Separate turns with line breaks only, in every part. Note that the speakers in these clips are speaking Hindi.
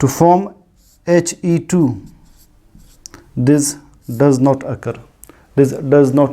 to form He2, this does not occur, this does not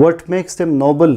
What makes them noble؟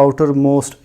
outer most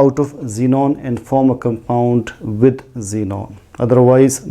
out of xenon and form a compound with xenon. Otherwise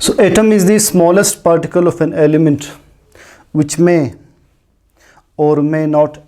So atom is the smallest particle of an element which may or may not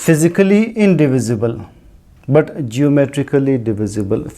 physically indivisible but geometrically divisible۔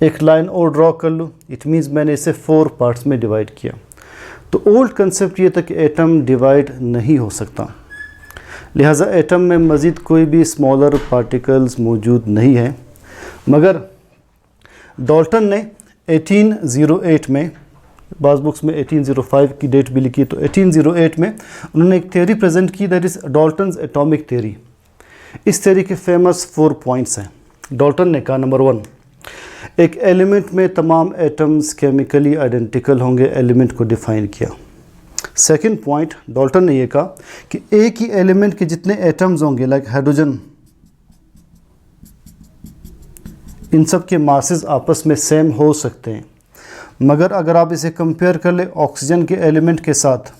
एक लाइन और ड्रॉ कर लूँ, इट मीन्स मैंने इसे 4 पार्ट्स में डिवाइड किया। तो ओल्ड कंसेप्ट ये था कि एटम डिवाइड नहीं हो सकता, लिहाजा एटम में मज़ीद कोई भी स्मॉलर पार्टिकल्स मौजूद नहीं है। मगर डाल्टन ने 1808 में, बाज़ बुक्स में 1805 की डेट भी लिखी, तो 1808 में उन्होंने एक थ्योरी प्रेजेंट की, that is Dalton's atomic theory. इस थ्योरी के फेमस 4 पॉइंट्स हैं। डाल्टन ने कहा, नंबर 1, एक एलिमेंट में तमाम एटम्स केमिकली आइडेंटिकल होंगे, एलिमेंट को डिफ़ाइन किया। सेकंड पॉइंट, डाल्टन ने यह कहा कि एक ही एलिमेंट के जितने एटम्स होंगे, लाइक हाइड्रोजन, इन सब के मासेस आपस में सेम हो सकते हैं, मगर अगर आप इसे कंपेयर कर ले ऑक्सीजन के एलिमेंट के साथ,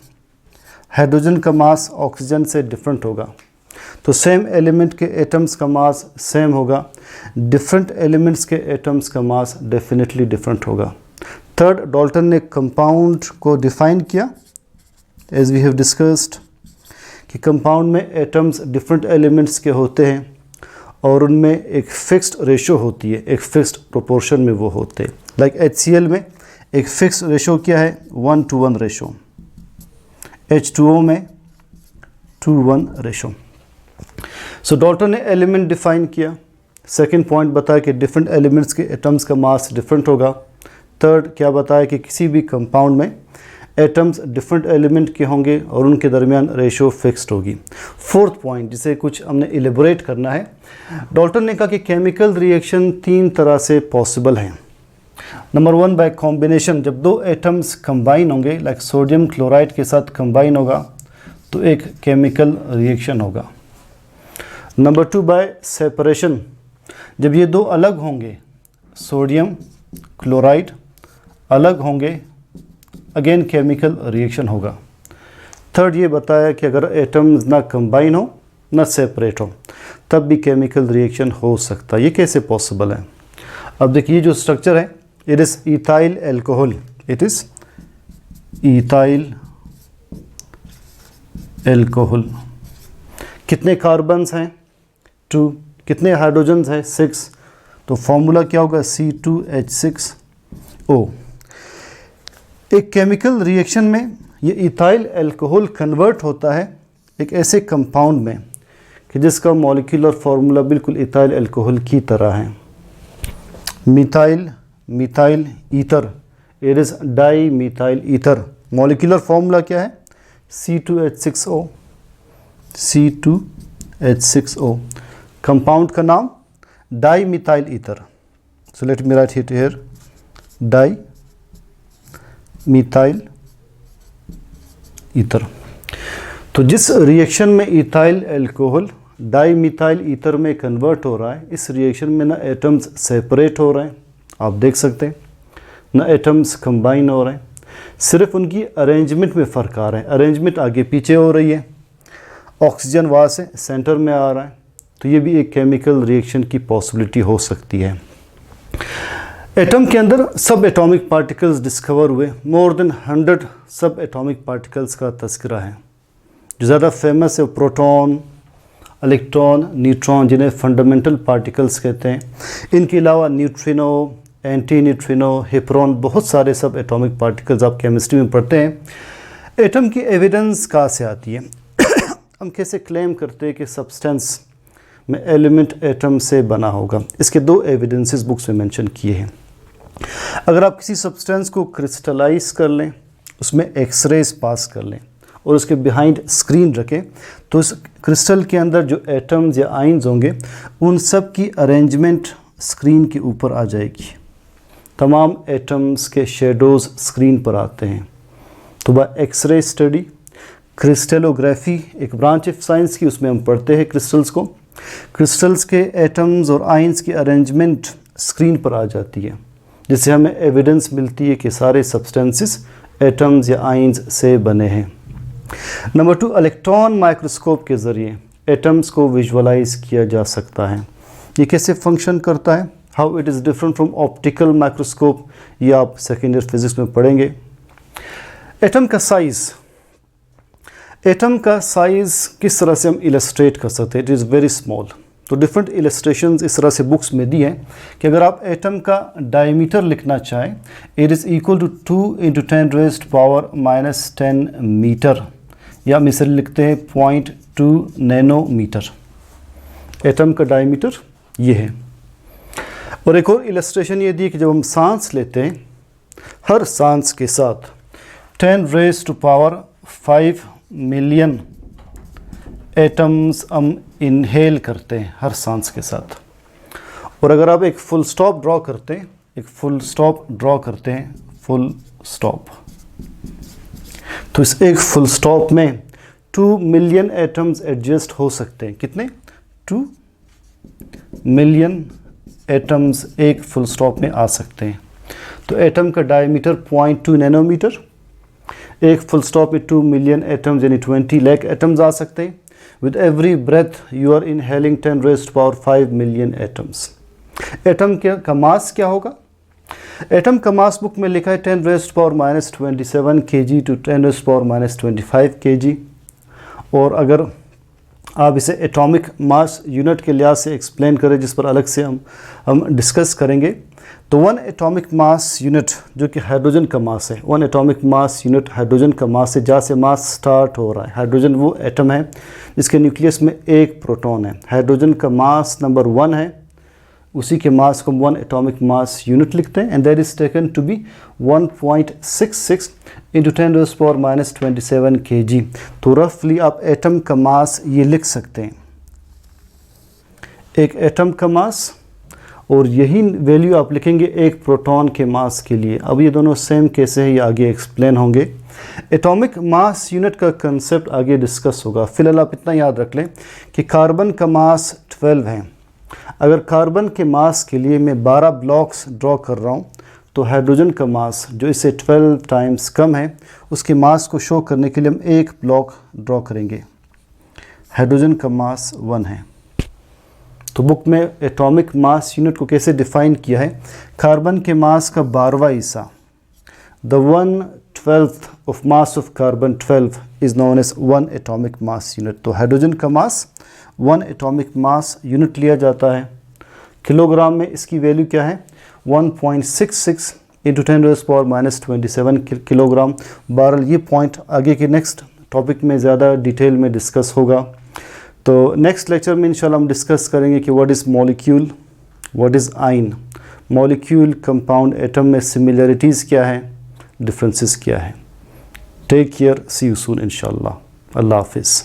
हाइड्रोजन का मास ऑक्सीजन से डिफरेंट होगा। तो सेम एलिमेंट के एटम्स का मास सेम होगा, डिफरेंट एलिमेंट्स के एटम्स का मास डेफिनेटली डिफरेंट होगा। थर्ड, डाल्टन ने कंपाउंड को डिफ़ाइन किया, एज वी हैव डिस्कस्ड, कि कंपाउंड में एटम्स डिफरेंट एलिमेंट्स के होते हैं और उनमें एक फिक्स्ड रेशो होती है, एक फिक्स्ड प्रोपोर्शन में वो होते हैं। लाइक HCl में एक फिक्स्ड रेशो क्या है, 1:1 रेशो, H2O में 2:1 रेशो। सो डाल्टन ने एलिमेंट डिफ़ाइन किया। सेकंड पॉइंट बताया कि डिफरेंट एलिमेंट्स के एटम्स का मास डिफरेंट होगा। थर्ड क्या बताया कि किसी भी कंपाउंड में एटम्स डिफरेंट एलिमेंट के होंगे और उनके दरमियान रेशो फिक्स्ड होगी। फोर्थ पॉइंट, जिसे कुछ हमने एलिबोरेट करना है, डाल्टन ने कहा कि केमिकल रिएक्शन 3 तरह से पॉसिबल हैं। नंबर 1, बाय कॉम्बिनेशन, जब 2 एटम्स कंबाइन होंगे, लाइक सोडियम क्लोराइड के साथ कंबाइन होगा तो एक केमिकल रिएक्शन होगा। नंबर 2, बाय सेपरेशन, जब ये 2 अलग होंगे, सोडियम क्लोराइड अलग होंगे, अगेन केमिकल रिएक्शन होगा। थर्ड ये बताया कि अगर एटम्स ना कंबाइन हो ना सेपरेट हो तब भी केमिकल रिएक्शन हो सकता है। ये कैसे पॉसिबल है? अब देखिए जो स्ट्रक्चर है, it is ethyl alcohol, it is ethyl alcohol. कितने कार्बन्स हैं? 2। कितने हाइड्रोजन्स हैं? 6। तो फॉर्मूला क्या होगा? C2H6O। एक केमिकल रिएक्शन में ये इथाइल एल्कोहल कन्वर्ट होता है एक ऐसे कंपाउंड में कि जिसका मॉलिक्यूलर फार्मूला बिल्कुल इथाइल एल्कोहल की तरह है, methyl ether, it is di methyl ether. Molecular formula क्या है? C2H6O, C2H6O। कंपाउंड का नाम di methyl ether. So let me right it here, di methyl ether. तो जिस रिएक्शन में ethyl alcohol di methyl ether में कन्वर्ट हो रहा है, इस रिएक्शन में ना एटम्स सेपरेट हो रहे हैं, आप देख सकते हैं, ना एटम्स कंबाइन हो रहे हैं, सिर्फ उनकी अरेंजमेंट में फ़र्क आ रहा है। अरेंजमेंट आगे पीछे हो रही है, ऑक्सीजन वहाँ से सेंटर में आ रहा है। तो ये भी एक केमिकल रिएक्शन की पॉसिबिलिटी हो सकती है। एटम के अंदर सब एटॉमिक पार्टिकल्स डिस्कवर हुए, मोर देन 100 सब एटॉमिक पार्टिकल्स का तस्करा है। जो ज़्यादा फेमस है प्रोटॉन, इलेक्ट्रॉन, न्यूट्रॉन, जिन्हें फंडामेंटल पार्टिकल्स कहते हैं। इनके अलावा न्यूट्रिनो, एंटी न्यूट्रिनो, हिप्रोन, बहुत सारे सब एटॉमिक पार्टिकल्स आप केमिस्ट्री में पढ़ते हैं। एटम की एविडेंस कहाँ से आती है? हम कैसे क्लेम करते हैं कि सब्सटेंस में एलिमेंट एटम से बना होगा? इसके 2 एविडेंसेस बुक्स में मेंशन किए हैं। अगर आप किसी सब्सटेंस को क्रिस्टलाइज कर लें, उसमें एक्सरेज पास कर लें और उसके बिहाइंड स्क्रीन रखें, तो उस क्रिस्टल के अंदर जो एटम्स या आयंस होंगे उन सब की अरेंजमेंट स्क्रीन के ऊपर आ जाएगी। तमाम एटम्स के शेडोज़ स्क्रीन पर आते हैं। तो बाय एक्सरे स्टडी, क्रिस्टलोग्राफी एक ब्रांच ऑफ साइंस की, उसमें हम पढ़ते हैं क्रिस्टल्स को। क्रिस्टल्स के एटम्स और आयंस की अरेंजमेंट स्क्रीन पर आ जाती है, जिससे हमें एविडेंस मिलती है कि सारे सब्सटेंसेस एटम्स या आयंस से बने हैं। नंबर 2, इलेक्ट्रॉन माइक्रोस्कोप के ज़रिए एटम्स को विजुअलाइज किया जा सकता है। ये कैसे फंक्शन करता है? How it is different from optical microscope, ये आप सेकेंड ईयर फिजिक्स में पढ़ेंगे। एटम का साइज़, एटम का साइज़ किस तरह से हम इलस्ट्रेट कर सकते हैं? It is very small. तो डिफरेंट इलस्ट्रेशंस इस तरह से बुक्स में दी हैं कि अगर आप एटम का डायमीटर लिखना चाहें, it is equal to 2 × 10⁻⁻10 metre, या हम इसे लिखते हैं 0.2 नैनोमीटर। एटम का डायमीटर ये है। और एक और इलस्ट्रेशन ये दी है कि जब हम सांस लेते हैं, हर सांस के साथ 10⁻5 मिलियन एटम्स हम इनहेल करते हैं हर सांस के साथ। और अगर आप एक फुल स्टॉप ड्रॉ करते हैं, फुल स्टॉप, तो इस एक फुल स्टॉप में 2 मिलियन एटम्स एडजस्ट हो सकते हैं। कितने? 2 मिलियन एटम्स एक फुल स्टॉप में आ सकते हैं। तो एटम का डायमीटर 0.2 नैनोमीटर, एक फुल स्टॉप में 2 मिलियन एटम्स यानी 20 लाख एटम्स आ सकते हैं। With every breath you are inhaling 10⁻5 million atoms. Atom का मास क्या होगा? एटम का मास बुक में लिखा है 10⁻27 kg to 10⁻25 kg। और अगर आप इसे एटॉमिक मास यूनिट के लिहाज से एक्सप्लेन करें, जिस पर अलग से हम डिस्कस करेंगे, तो 1 एटॉमिक मास यूनिट जो कि हाइड्रोजन का मास है, 1 एटॉमिक मास यूनिट हाइड्रोजन का मास है, जहाँ से मास स्टार्ट हो रहा है। हाइड्रोजन वो एटम है जिसके न्यूक्लियस में एक प्रोटॉन है। हाइड्रोजन का मास नंबर 1 है, उसी के मास को 1 एटॉमिक मास यूनिट लिखते हैं, and that is taken to be 1.66 × 10⁻27 kg। तो रफली आप एटम का मास ये लिख सकते हैं, एक एटम का मास, और यही वैल्यू आप लिखेंगे एक प्रोटॉन के मास के लिए। अब ये दोनों सेम कैसे है ये आगे एक्सप्लेन होंगे। एटॉमिक मास यूनिट का कंसेप्ट आगे डिस्कस होगा। फिलहाल आप इतना याद रख लें कि कार्बन का मास 12 है। अगर कार्बन के मास के लिए मैं 12 ब्लॉक्स ड्रॉ कर रहा हूँ, तो हाइड्रोजन का मास जो इससे 12 टाइम्स कम है, उसके मास को शो करने के लिए हम एक ब्लॉक ड्रॉ करेंगे। हाइड्रोजन का मास 1 है। तो बुक में एटॉमिक मास यूनिट को कैसे डिफाइन किया है? कार्बन के मास का 12वां हिस्सा, the 1/12 of mass of carbon 12 is known as 1 atomic mass unit. तो हाइड्रोजन का मास 1 एटॉमिक मास यूनिट लिया जाता है। किलोग्राम में इसकी वैल्यू क्या है? 1.66 × 10⁻27 किलोग्राम। बहरहाल ये पॉइंट आगे के नेक्स्ट टॉपिक में ज़्यादा डिटेल में डिस्कस होगा। तो नेक्स्ट लेक्चर में इंशाल्लाह हम डिस्कस करेंगे कि what is molecule, what is ion, molecule, compound, atom में सिमिलरिटीज़ क्या है, डिफरेंसेस क्या है। Take care, see you soon इंशाल्लाह। अल्लाह हाफिज़।